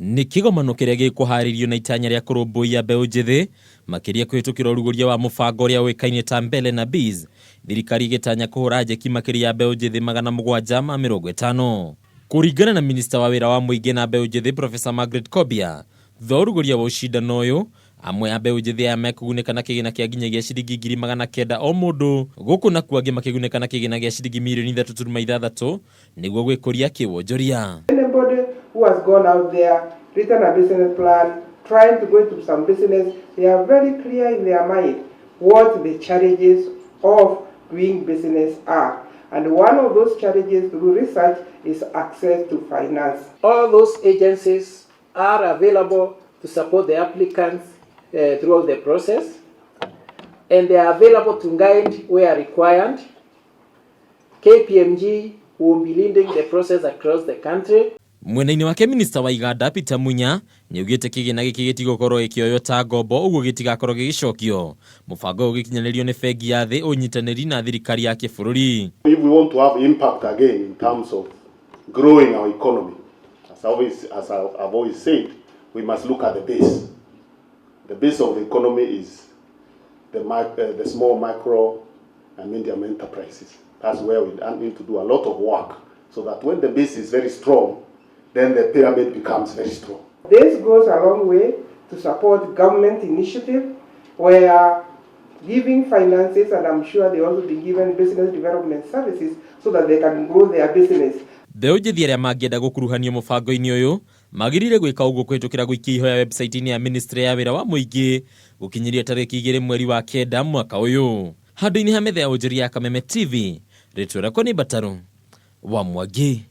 Ni kigomano kiria gikuharirio na itanya ria kurumbuia mbeu njithi makiria kuhitukira uruguria wa mubango uria wikaine ta mbele na bees. Thirikari gitanya kuhura njeki makiria mbeu njithi 750. Kuringana na minista wa wira wa muingi na mbeu njithi Professor Margaret Kobia, thutha uruguria wa ucindano uyu amwe a mbeu njithi mekuguneka na kigina kia nginyagia ciringi 900 o mundu, guku na kuangi makigunika na kigina gia ciringi mirioni 3.6 niguo gwikuria kiwonjoria. Who has gone out there, written a business plan, trying to go into some business, they are very clear in their mind what the challenges of doing business are. And one of those challenges through research is access to finance. All those agencies are available to support the applicants throughout the process, and they are available to guide where required. KPMG will be leading the process across the country. Mwena-ini wake minista wa iganda Peter Munya niugite kigina giki gitigokorwo ikioyo ta ngombo uguo gitigakorwo gigicokio. Mubango ugikinyanirio ni bengi ya thi unyitaniri na thirikari ya kibururi. If we want to have impact again in terms of growing our economy, as I've always said, we must look at the base. The base of the economy is the small, micro and medium enterprises. That's where we need to do a lot of work so that when the base is very strong, then the pyramid becomes very strong. This goes a long way to support government initiative where giving finances, and I'm sure they also be given business development services so that they can grow their business. Mbeu njithi aria mangienda gukuruhanio mubango-ini uyu magirire gwika uguo kuhitukira guikia ihoya website-ini ya Ministry ya wira wa muingi gukinyiria tariki 2 mweri wa 9 mwaka uyu. Handu-ini ha metha ya Onjoria ya Kameme TV, Ritwa rakwa ni Bataru wa Mwangi.